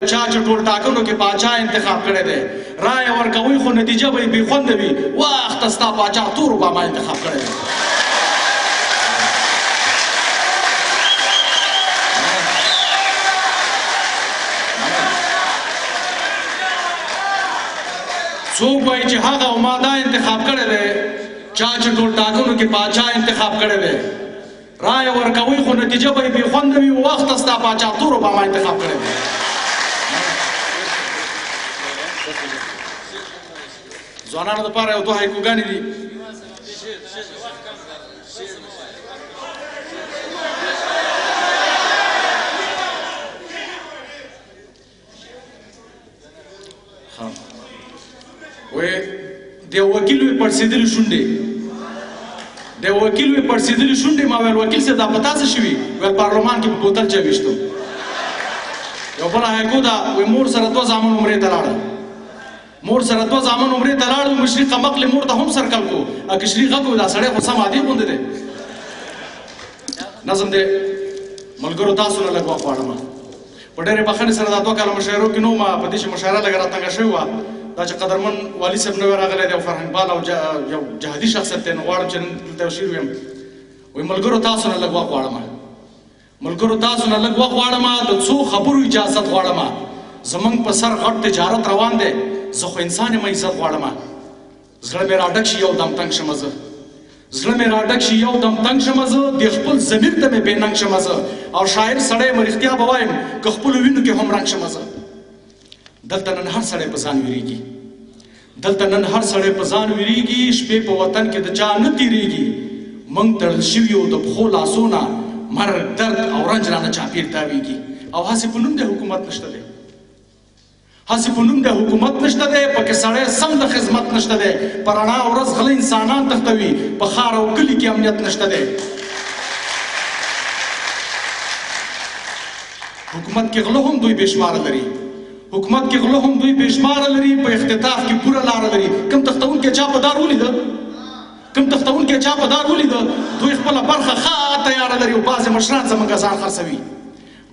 چا چې ټول ټاکنو کې پاچا انتخاب کړی دی رایه ورکوئ خو نتیجه به یې بې خونده وي وخته ستا پاچا تور اوباما انتخاب کړی دی څوک وایي چې هغه او ما دا انتخاب کړی دی چا چې ټول ټاکنو کې پاچا انتخاب کړی دی رایه ورکوئ خو نتیجه به یې بې خونده وي وخته ستا پاچا تور اوباما انتخاب کړی دی ځوانانو دپاره یو دوه هایکوګانې دي وایي د یو وکیل وې پړسېدلې شونډې د یو وکیل وې پړسېدلې شونډې ما ویل وکیل صاحب دا په تا څه شوي ویل پارلمان کې په بوتل چا ویشتو یو بله هایکو ده وایي مور سره دوه زامن عمرې ته لاړل مور سره دوه زامن عمرې ته لاړل مشري قمقلې مور ته هم سرکل کو کشري غږ وي دا سړی خو سم عادي غوندې دی نظم دی ملګرو تاسو نه لږ وخت غواړم په ډېرې بخښنې سره دا دوه کاله مشاعرو کې نو ما په دې چې مشاعره لږه راتنګه شوې وه دا چې قدرمن والي صاحب نوی راغلی دی او فرهنګپال او یو جهادي شخصیت دی نو غواړم چې نن دلته یو شعر ویم وایي ملګرو تاسو نه لږ وخت غواړم ملګرو تاسو نه لږ وخت غواړم د څو خبرو اجازت غواړم زمونږ په سر غټ تجارت روان دی زه خو انسان یم عزت غواړم زړه مې راډک شي یو دم تنګ شمه زه زړه مې راډک شي یو دم تنګ شمه زه د خپل ضمیر ته مې بې ننګ شمه زه او شاعر سړی یم رښتیا به وایم که خپلو وینو کې هم رنګ شمه زه دلته نن هر سړی په ځان ویریږي دلته نن هر سړی په ځان ویریږي شپې په وطن کې د چا نه تېرېږي موږ تړل شوي یو د پښو لاسونه مرګ درد او رنج رانه چاپېر تاویږي او هسې په نوم د حکومت نشته دی هسې په نوم د حکومت نشته دی پکې سړی سم د خدمت نشته دی په رڼا ورځ غله انسانان تښتوي په ښار او کلي کې امنیت نشته دی حکومت کې غله هم دوی بې شماره لري حکومت کې غله هم دوی بې شماره لري په اختطاف کې پوره لاره لري کوم تښتونکی چا په دار ولیده کوم تښتونکی چا په دار ولیده دوی خپله برخه ښه تیاره لري او بعضې مشران زموږ ځان خرڅوي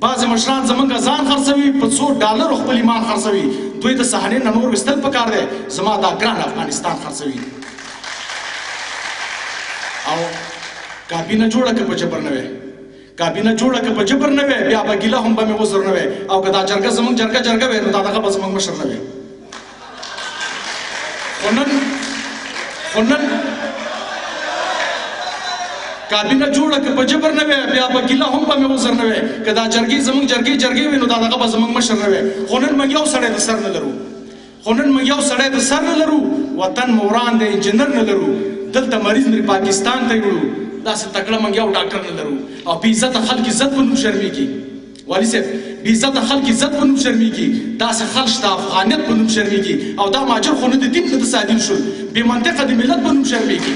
بعضې مشران زموږ ځان خرڅوي په $100 خپل ایمان خرڅوي دوی د صحنې نه نور ویستل پکار دی زما دا ګران افغانستان خرڅوي او کابینه جوړه که په جبر نه وی کابینه جوړه که په جبر نه وی بیا به ګیله هم به مې وزر نه وی او که دا جرګه زموږ جرګه وی نو دا دغه به زموږ مشر نه وی خو نن کابینه جوړه که په جبر نه وی بیا به ګیله هم به مې وزر نه وی که دا جرګې زموږ جرګې وي نو دا دغه به زموږ مشر نه وی خو نن موږ یو سړی د سر نه لرو وطن مو وران دی انجینر نه لرو دلته مریض لري پاکستان ته یوړو داسې تکړه موږ یو ډاکټر نه لرو او بې عزته خلک عزت په نوم شرمېږي والي صاحب بې عزته خلک عزت په نوم شرمېږي داسې خلک شته افغانیت په نوم شرمېږي او دا مهاجر خو نه د دین نه د سادین شول بې منطقه د ملت په نوم شرمېږي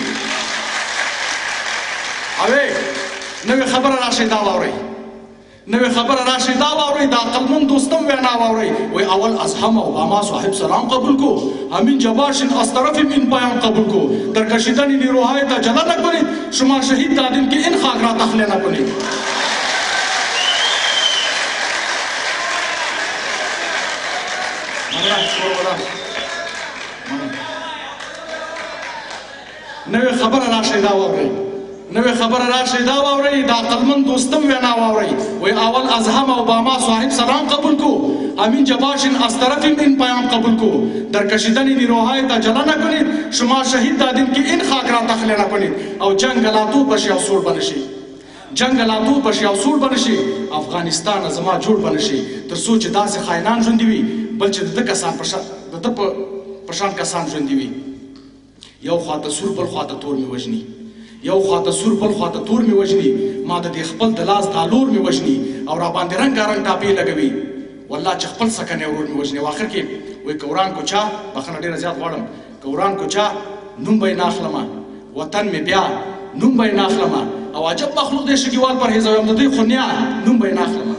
اوې نوې خبره راشئ دا واورئ نوې خبره راشئ دا واورئ د عقلمند دوستم وینا واورئ وی اول از هم اوباما صاحب سلام قبول کو همین جواشن از طرف این پیام قبول کو در کشیدن نیروهای تا جلا نکنید شما شهید دادیم که این خاک را تخلیه نکنید نوې خبره راشئ دا واورئ نوې خبره راشئ دا واورئ د عقلمند دوستم وینا واورئ وی اول از هم اوباما صاحب سلام قبول کو همین جواشن از طرف این پیام قبول کو در کشیدن نیروهای تا جلا نکنید شما شهید دادیم که این خاک را تخلیه نکنید او جنگ لاتو بشی او سور بنشي جنگ لاتو بشي او سور بنشي افغانستان زما جوړ بنشي تر څو چې داسې خاینان ژوندي وي بل چې د ده کسان د ده په شان کسان ژوندي وي یو خواته سور بل خواته تور مې وژني یو خواته سور بل خواته تور مې وژني ما د دې خپل د لاس دا لور مې وژني او را باندې رنګارنګ ټاپې لګوي والله چې خپل سکنی ورور مې وژني او آخر کې وایي که وران کو چا بخښنه ډېره زیات غواړم که وران کو چا نوم به یې نه اخلمه وطن مې بیا نوم به یې نه اخلمه او عجب مخلوق دی شکیوال پرهیزویم د دوی خو نیا نوم به یې نه اخلمه